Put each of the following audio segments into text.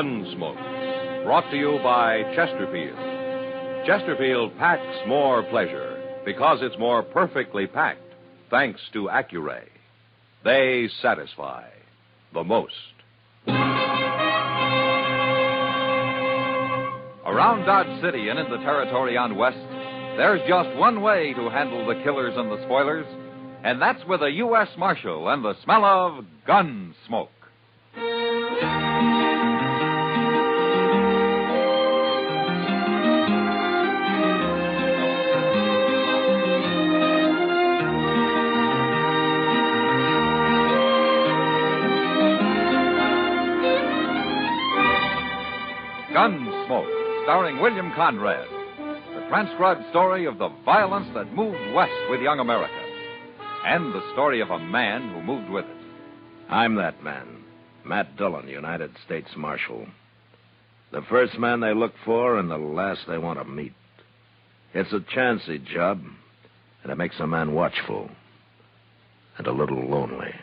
Gunsmoke, brought to you by Chesterfield. Chesterfield packs more pleasure because it's more perfectly packed, thanks to Accuray. They satisfy the most. Around Dodge City and in the territory on West, there's just one way to handle the killers and the spoilers, and that's with a U.S. Marshal and the smell of Gunsmoke. Gunsmoke, starring William Conrad. The transcribed story of the violence that moved west with young America. And the story of a man who moved with it. I'm that man, Matt Dillon, United States Marshal. The first man they look for and the last they want to meet. It's a chancy job, and it makes a man watchful and a little lonely.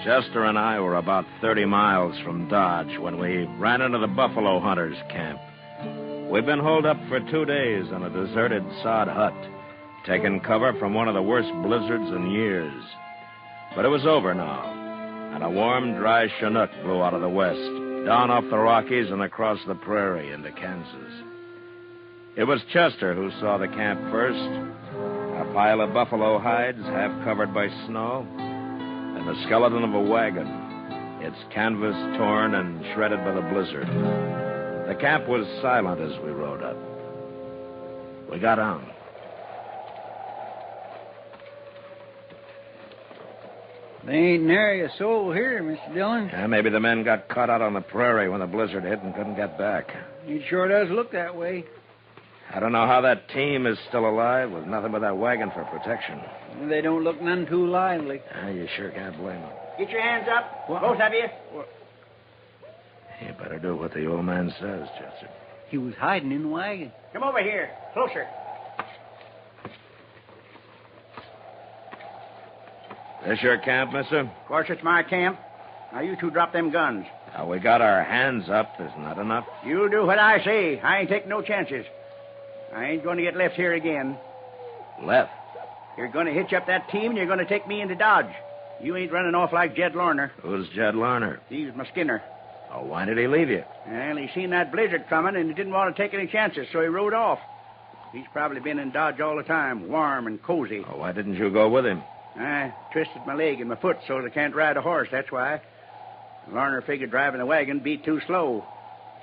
Chester and I were about 30 miles from Dodge when we ran into the buffalo hunters' camp. We'd been holed up for 2 days in a deserted sod hut, taking cover from one of the worst blizzards in years. But it was over now, and a warm, dry Chinook blew out of the west, down off the Rockies and across the prairie into Kansas. It was Chester who saw the camp first, a pile of buffalo hides half covered by snow, and the skeleton of a wagon, its canvas torn and shredded by the blizzard. The camp was silent as we rode up. We got on. There ain't nary a soul here, Mr. Dillon. Yeah, maybe the men got caught out on the prairie when the blizzard hit and couldn't get back. It sure does look that way. I don't know how that team is still alive with nothing but that wagon for protection. They don't look none too lively. You sure can't blame them. Get your hands up, both of you. You better do what the old man says, Chester. He was hiding in the wagon. Come over here, closer. This your camp, mister? Of course, it's my camp. Now, you two drop them guns. Now, we got our hands up. Isn't that enough? You do what I say. I ain't taking no chances. I ain't going to get left here again. Left? You're going to hitch up that team, and you're going to take me into Dodge. You ain't running off like Jed Lorner. Who's Jed Lorner? He's my skinner. Oh, why did he leave you? Well, he seen that blizzard coming, and he didn't want to take any chances, so he rode off. He's probably been in Dodge all the time, warm and cozy. Oh, why didn't you go with him? I twisted my leg and my foot so I can't ride a horse, that's why. Lorner figured driving the wagon be too slow.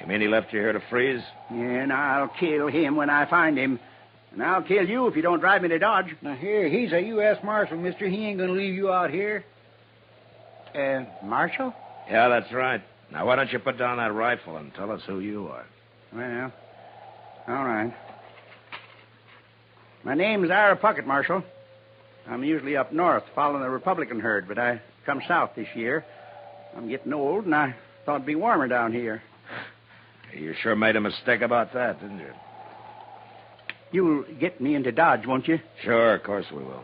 You mean he left you here to freeze? Yeah, and I'll kill him when I find him. And I'll kill you if you don't drive me to Dodge. Now, here, he's a U.S. Marshal, mister. He ain't going to leave you out here. Marshal? Yeah, that's right. Now, why don't you put down that rifle and tell us who you are? Well, all right. My name's Ira Puckett, Marshal. I'm usually up north following the Republican herd, but I come south this year. I'm getting old, and I thought it'd be warmer down here. You sure made a mistake about that, didn't you? You'll get me into Dodge, won't you? Sure, of course we will.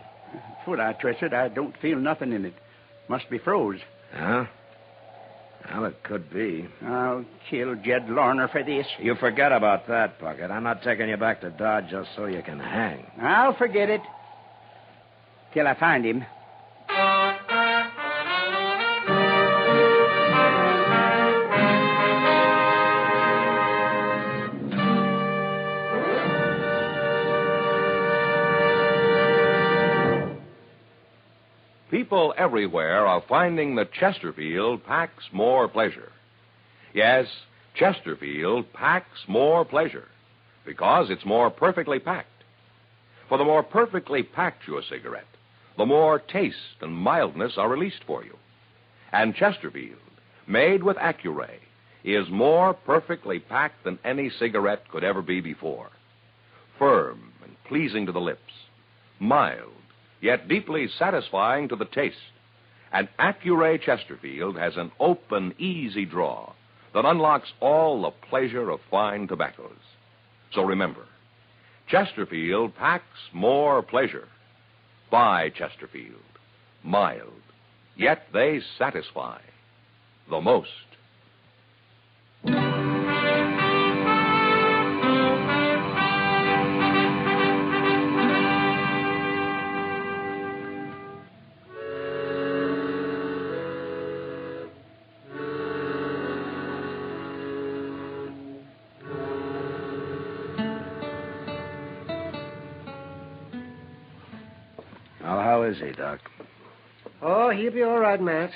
Foot I twisted, I don't feel nothing in it. Must be froze. Huh? Well, it could be. I'll kill Jed Lorner for this. You forget about that, Puckett. I'm not taking you back to Dodge just so you can hang. I'll forget it. Till I find him. People everywhere are finding that Chesterfield packs more pleasure. Yes, Chesterfield packs more pleasure because it's more perfectly packed. For the more perfectly packed your cigarette, the more taste and mildness are released for you. And Chesterfield, made with Accuray, is more perfectly packed than any cigarette could ever be before. Firm and pleasing to the lips, mild, yet deeply satisfying to the taste, And Accuray Chesterfield has an open, easy draw that unlocks all the pleasure of fine tobaccos. So remember, Chesterfield packs more pleasure. Buy Chesterfield. Mild, yet they satisfy the most. Well, how is he, Doc? Oh, he'll be all right, Matt.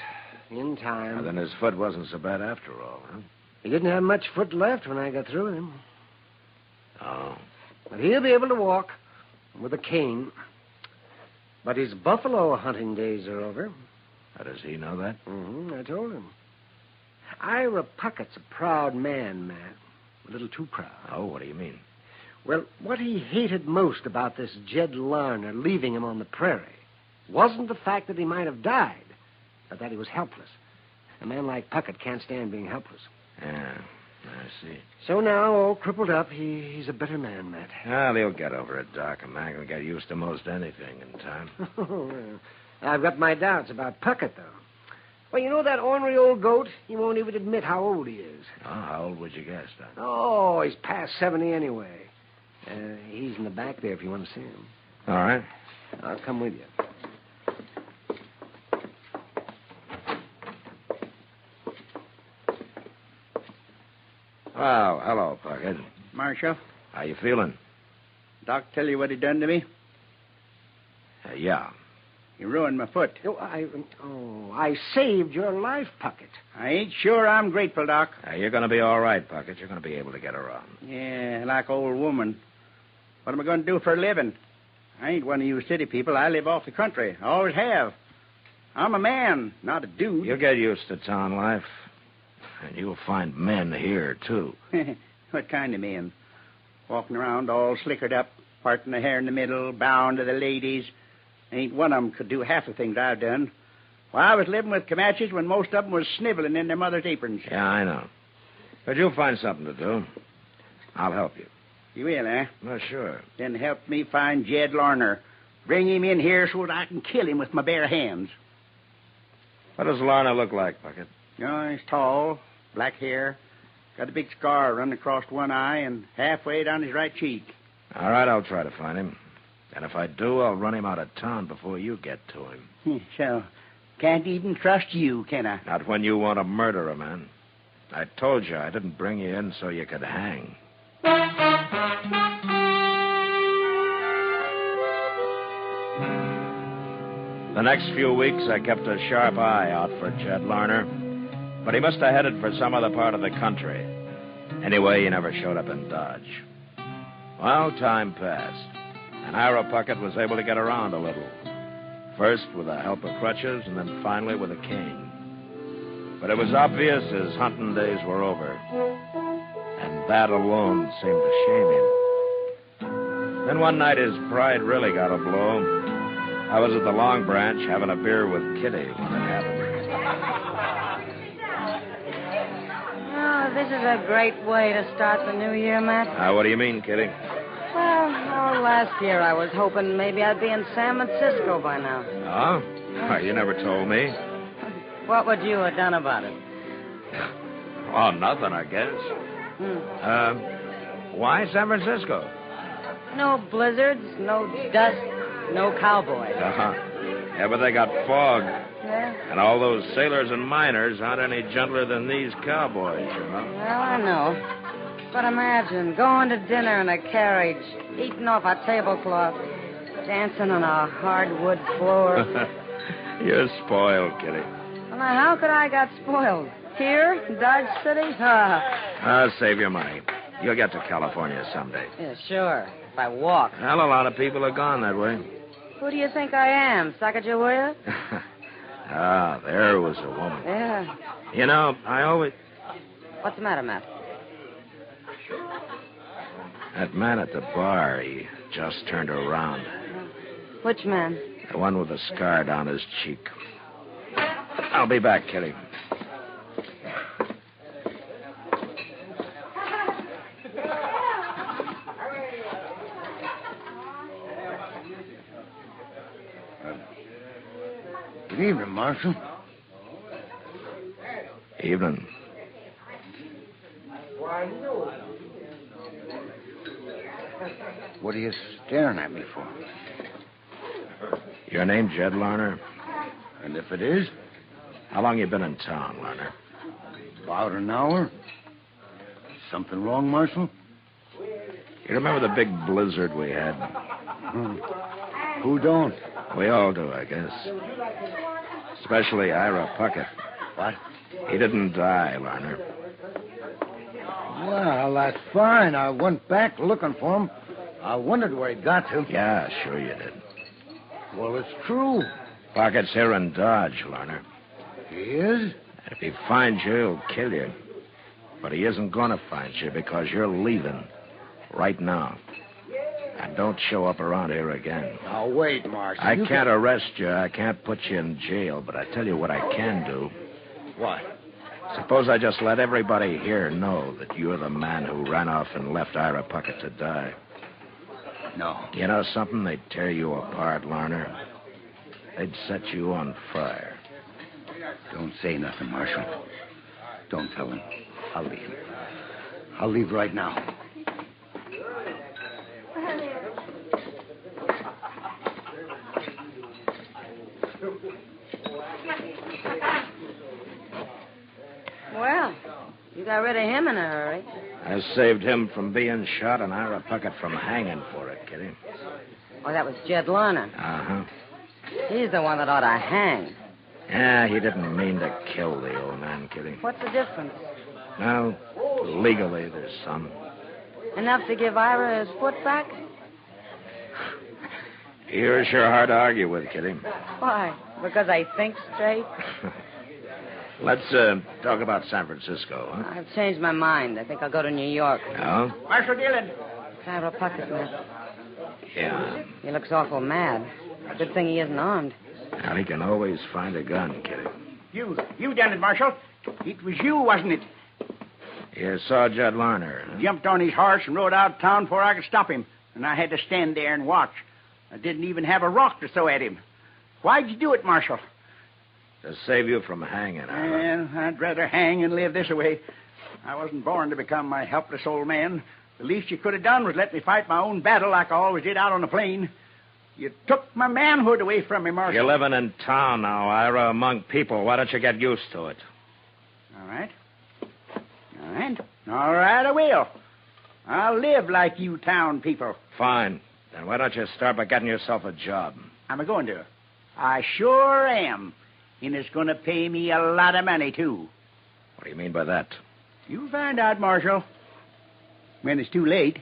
In time. Well, then his foot wasn't so bad after all, huh? He didn't have much foot left when I got through with him. Oh. But he'll be able to walk with a cane. But his buffalo hunting days are over. How does he know that? I told him. Ira Pucket's a proud man, Matt. A little too proud. Oh, what do you mean? Well, what he hated most about this Jed Larner leaving him on the prairie wasn't the fact that he might have died, but that he was helpless. A man like Puckett can't stand being helpless. Yeah, I see. So now, all crippled up, he's a bitter man, Matt. Well, he'll get over it, Doc. A man can get used to most anything in time. Well, I've got my doubts about Puckett, though. Well, you know that ornery old goat? He won't even admit how old he is. Oh, how old would you guess, Doc? Oh, he's past 70 anyway. He's in the back there if you want to see him. All right. I'll come with you. Well, hello, Puckett. Marshal, How you feeling? Doc tell you what he done to me? Yeah. He ruined my foot. I saved your life, Puckett. I ain't sure I'm grateful, Doc. You're going to be all right, Puckett. You're going to be able to get around. Yeah, like old woman. What am I going to do for a living? I ain't one of you city people. I live off the country. I always have. I'm a man, not a dude. You'll get used to town life. And you'll find men here, too. What kind of men? Walking around all slickered up, parting the hair in the middle, bound to the ladies. Ain't one of 'em could do half the things I've done. Well, I was living with Comanches when most of 'em was sniveling in their mother's aprons. Yeah, I know. But you'll find something to do. I'll help you. You will, eh? Well, sure. Then help me find Jed Larner. Bring him in here so that I can kill him with my bare hands. What does Larner look like, Puckett? Oh, he's tall, black hair, got a big scar running across one eye and halfway down his right cheek. All right, I'll try to find him. And if I do, I'll run him out of town before you get to him. So, can't even trust you, can I? Not when you want to murder a man. I told you I didn't bring you in so you could hang. The next few weeks, I kept a sharp eye out for Jed Larner, but he must have headed for some other part of the country. Anyway, he never showed up in Dodge. Well, time passed, and Ira Puckett was able to get around a little. First with the help of crutches, and then finally with a cane. But it was obvious his hunting days were over, and that alone seemed to shame him. Then one night his pride really got a blow. I was at the Long Branch having a beer with Kitty when it happened. Oh, this is a great way to start the new year, Matt. What do you mean, Kitty? Well, last year I was hoping maybe I'd be in San Francisco by now. Oh? Why, you never told me. What would you have done about it? Oh, nothing, I guess. Why San Francisco? No blizzards, no dust, no cowboys. Yeah, but they got fog. Yeah? And all those sailors and miners aren't any gentler than these cowboys, you know. Well, I know. But imagine going to dinner in a carriage, eating off a tablecloth, dancing on a hardwood floor. You're spoiled, Kitty. Well, now, how could I got spoiled? Here, in Dodge City? Save your money. You'll get to California someday. Yeah, sure. If I walk. Well, a lot of people are gone that way. Who do you think I am, Sacagawea? There was a woman. Yeah. You know, I always... What's the matter, Matt? That man at the bar, he just turned around. Which man? The one with the scar down his cheek. I'll be back, Kitty. Good evening, Marshal. Evening. What are you staring at me for? Your name, Jed Larner? And if it is? How long you been in town, Larner? About an hour. Something wrong, Marshal? You remember the big blizzard we had? Who don't? We all do, I guess. Especially Ira Puckett. What? He didn't die, Larner. Well, that's fine. I went back looking for him. I wondered where he got to. Yeah, sure you did. Well, it's true. Puckett's here in Dodge, Larner. He is? If he finds you, he'll kill you. But he isn't going to find you because you're leaving right now. And don't show up around here again. Now, wait, Marshal. I can't arrest you. I can't put you in jail. But I tell you what I can do. What? Suppose I just let everybody here know that you're the man who ran off and left Ira Puckett to die. No. You know something? They'd tear you apart, Larner. They'd set you on fire. Don't say nothing, Marshal. Don't tell him. I'll leave. I'll leave right now. Well, you got rid of him in a hurry. I saved him from being shot and Ira Puckett from hanging for it, Kitty. Oh, that was Jed Larner. Uh-huh. He's the one that ought to hang. Yeah, he didn't mean to kill the old man, Kitty. What's the difference? Well, legally, there's some. Enough to give Ira his foot back? You're sure hard to argue with, Kitty. Why? Because I think straight? Let's talk about San Francisco, huh? I've changed my mind. I think I'll go to New York. No? Marshal Dillon. Ira Puckett, man. Yeah. He looks awful mad. Good thing he isn't armed. Well, he can always find a gun, Kitty. You done it, Marshal. It was you, wasn't it? You saw Jed Larner, huh? Jumped on his horse and rode out of town before I could stop him. And I had to stand there and watch. I didn't even have a rock to throw at him. Why'd you do it, Marshal? To save you from hanging, Ira. Well, I'd rather hang and live this way. I wasn't born to become my helpless old man. The least you could have done was let me fight my own battle like I always did out on the plain. You took my manhood away from me, Marshal. You're living in town now, Ira, among people. Why don't you get used to it? All right. All right, I will. I'll live like you town people. Fine. Then why don't you start by getting yourself a job? I'm a-going to. I sure am. And it's going to pay me a lot of money, too. What do you mean by that? You'll find out, Marshal. When it's too late.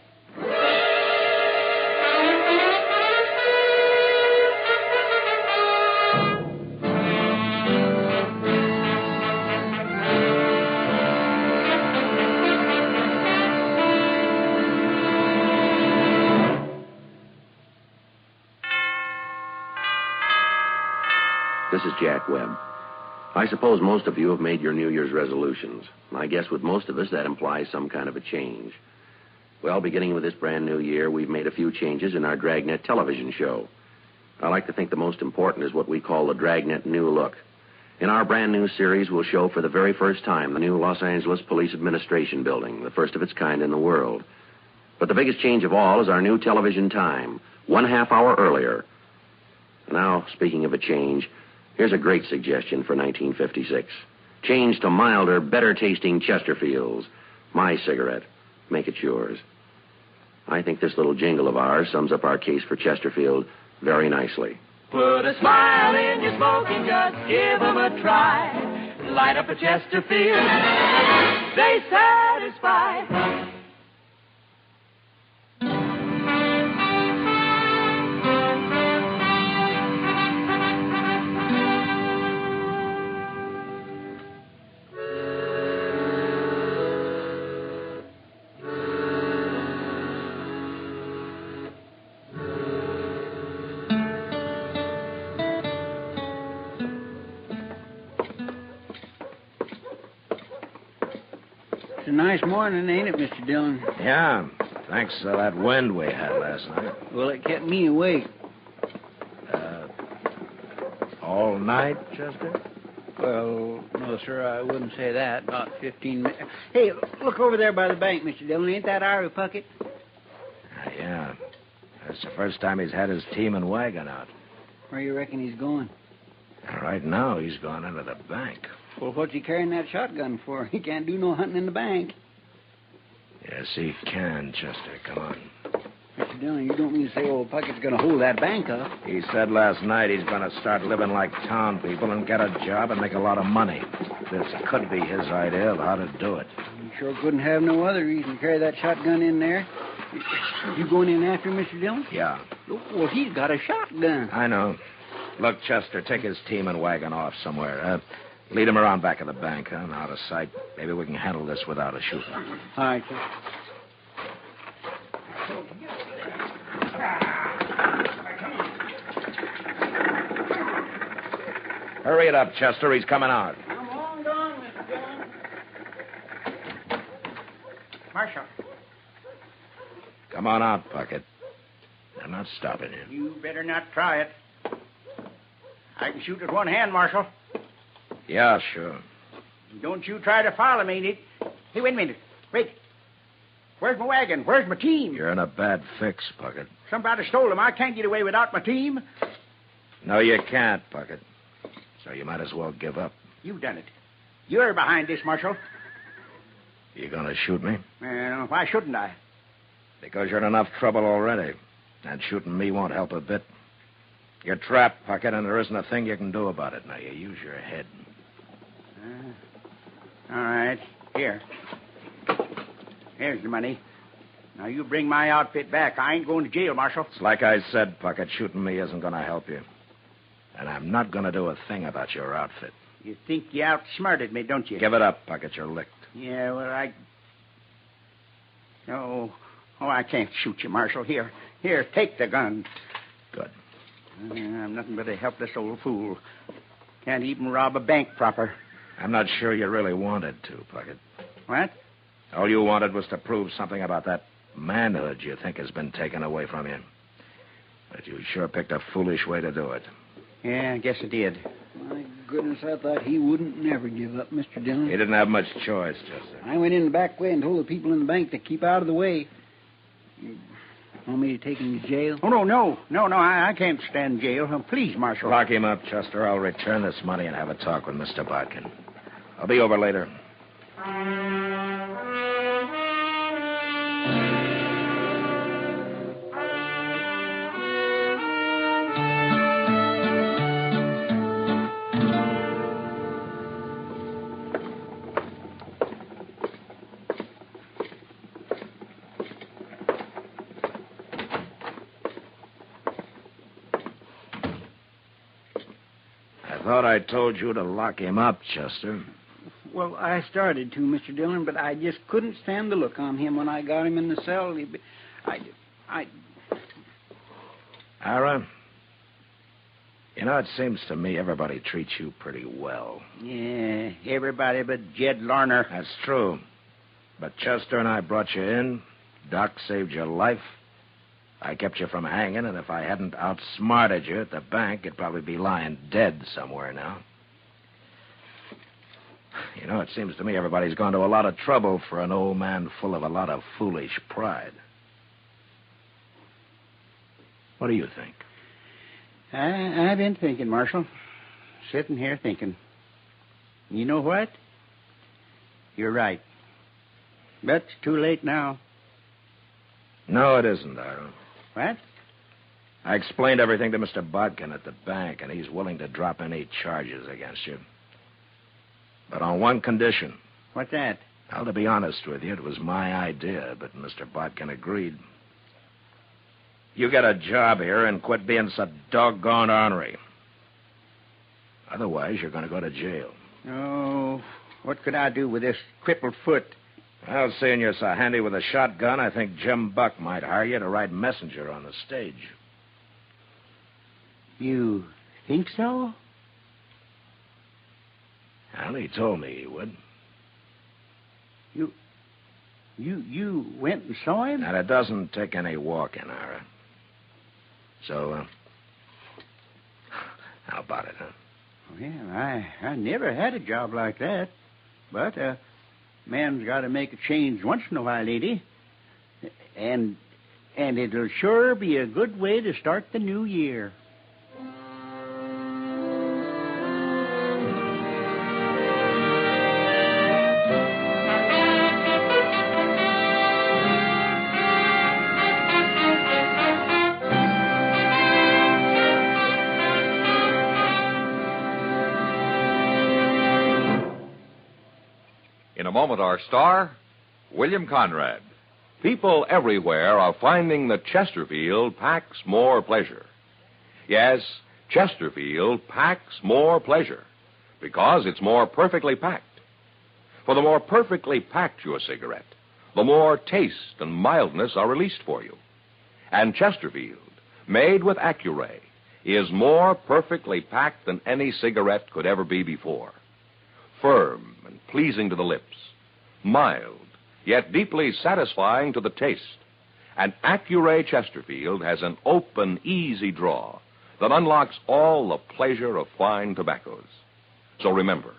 This is Jack Webb. I suppose most of you have made your New Year's resolutions. I guess with most of us, that implies some kind of a change. Well, beginning with this brand new year, we've made a few changes in our Dragnet television show. I like to think the most important is what we call the Dragnet New Look. In our brand new series, we'll show for the very first time the new Los Angeles Police Administration Building, the first of its kind in the world. But the biggest change of all is our new television time, 1/2 hour earlier. Now, speaking of a change, here's a great suggestion for 1956. Change to milder, better-tasting Chesterfields. My cigarette. Make it yours. I think this little jingle of ours sums up our case for Chesterfield very nicely. Put a smile in your smoking gun, give 'em a try. Light up a Chesterfield, stay satisfied. a nice morning, ain't it, Mr. Dillon? Yeah, thanks to that wind we had last night. Well, it kept me awake. All night, Chester? Well, no, sir, I wouldn't say that. About 15 minutes. Hey, look over there by the bank, Mr. Dillon. Ain't that our Puckett? Yeah. That's the first time he's had his team and wagon out. Where you reckon he's going? Right now, he's gone into the bank. Well, what's he carrying that shotgun for? He can't do no hunting in the bank. Yes, he can, Chester. Come on. Mr. Dillon, you don't mean to say old Puckett's going to hold that bank up? He said last night he's going to start living like town people and get a job and make a lot of money. This could be his idea of how to do it. You sure couldn't have no other reason to carry that shotgun in there. You going in after him, Mr. Dillon? Yeah. Well, he's got a shotgun. I know. Look, Chester, take his team and wagon off somewhere. Lead him around back of the bank, huh? Out of sight. Maybe we can handle this without a shooting. All right, sir. Hurry it up, Chester. He's coming out. I'm long gone, Mr. Dillon. Marshal, Come on out, Puckett. I'm not stopping you. you better not try it. I can shoot with one hand, Marshal. Yeah, sure. Don't you try to follow me, Nick. Hey, wait a minute. Wait. Where's my wagon? Where's my team? You're in a bad fix, Puckett. Somebody stole them. I can't get away without my team. No, you can't, Puckett. So you might as well give up. You've done it. You're behind this, Marshal. You gonna shoot me? Well, why shouldn't I? Because you're in enough trouble already. And shooting me won't help a bit. You're trapped, Puckett, and there isn't a thing you can do about it. Now, you use your head. All right. Here. Here's the money. Now, you bring my outfit back. I ain't going to jail, Marshal. It's like I said, Puckett, shooting me isn't gonna help you. And I'm not gonna do a thing about your outfit. You think you outsmarted me, don't you? Give it up, Puckett. You're licked. Yeah, well, Oh, I can't shoot you, Marshal. Here, take the gun. Good. I'm nothing but a helpless old fool. Can't even rob a bank proper. I'm not sure you really wanted to, Puckett. What? All you wanted was to prove something about that manhood you think has been taken away from you. But you sure picked a foolish way to do it. Yeah, I guess I did. My goodness, I thought he wouldn't never give up, Mr. Dillon. He didn't have much choice, Chester. I went in the back way and told the people in the bank to keep out of the way. You want me to take him to jail? Oh, no, I can't stand jail. Please, Marshal. Lock him up, Chester. I'll return this money and have a talk with Mr. Bodkin. I'll be over later. I thought I told you to lock him up, Chester. Well, I started to, Mr. Dillon, but I just couldn't stand the look on him when I got him in the cell. Ira, you know, it seems to me everybody treats you pretty well. Yeah, everybody but Jed Larner. That's true. But Chester and I brought you in. Doc saved your life. I kept you from hanging, and if I hadn't outsmarted you at the bank, you'd probably be lying dead somewhere now. You know, it seems to me everybody's gone to a lot of trouble for an old man full of a lot of foolish pride. What do you think? I've been thinking, Marshal. Sitting here thinking. You know what? You're right. But it's too late now. No, it isn't, Ira. What? I explained everything to Mr. Bodkin at the bank, and he's willing to drop any charges against you. But on one condition. What's that? Well, to be honest with you, it was my idea, but Mr. Bodkin agreed. You get a job here and quit being so doggone ornery. Otherwise, you're going to go to jail. Oh, what could I do with this crippled foot? Well, seeing you're so handy with a shotgun, I think Jim Buck might hire you to ride messenger on the stage. You think so? Well, he told me he would. You went and saw him? And it doesn't take any walking, Ira. So, how about it, huh? Well, I never had a job like that. But a man's got to make a change once in a while, lady. And it'll sure be a good way to start the new year. In a moment, our star, William Conrad. People everywhere are finding that Chesterfield packs more pleasure. Yes, Chesterfield packs more pleasure because it's more perfectly packed. For the more perfectly packed your cigarette, the more taste and mildness are released for you. And Chesterfield, made with Accuray, is more perfectly packed than any cigarette could ever be before. Firm and pleasing to the lips, mild, yet deeply satisfying to the taste. And Accuray Chesterfield has an open, easy draw that unlocks all the pleasure of fine tobaccos. So remember,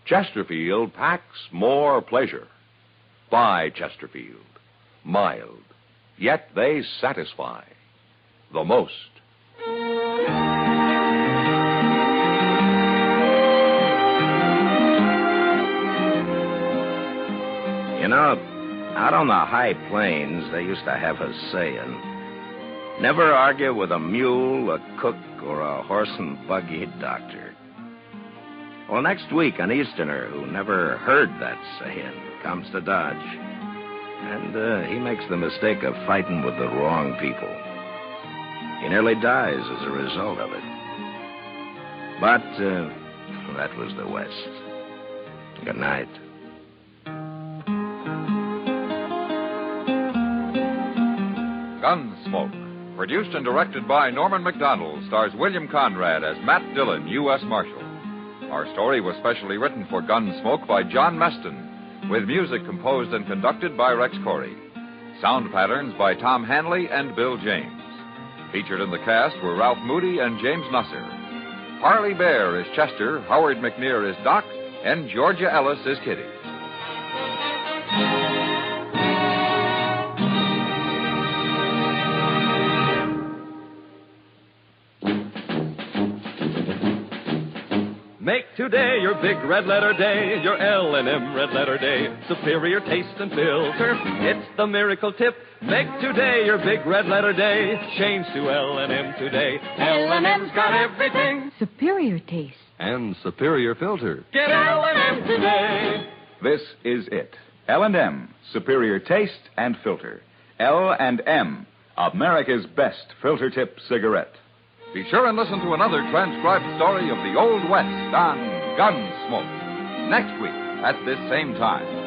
Chesterfield packs more pleasure. Buy Chesterfield. Mild, yet they satisfy the most. You know, out on the high plains, they used to have a saying, never argue with a mule, a cook, or a horse and buggy doctor. Well, next week, an Easterner who never heard that saying comes to Dodge. And he makes the mistake of fighting with the wrong people. He nearly dies as a result of it. But that was the West. Good night. Gunsmoke, produced and directed by Norman MacDonald, stars William Conrad as Matt Dillon, U.S. Marshal. Our story was specially written for Gunsmoke by John Meston, with music composed and conducted by Rex Corey. Sound patterns by Tom Hanley and Bill James. Featured in the cast were Ralph Moody and James Nusser. Harley Bear is Chester, Howard McNear is Doc, and Georgia Ellis is Kitty. Make today your big red letter day, your L&M red letter day. Superior taste and filter, it's the miracle tip. Make today your big red letter day. Change to L&M today. L&M's got everything. Superior taste. And superior filter. Get L&M today. This is it. L&M, superior taste and filter. L&M, America's best filter tip cigarette. Be sure and listen to another transcribed story of the Old West on Gunsmoke next week at this same time.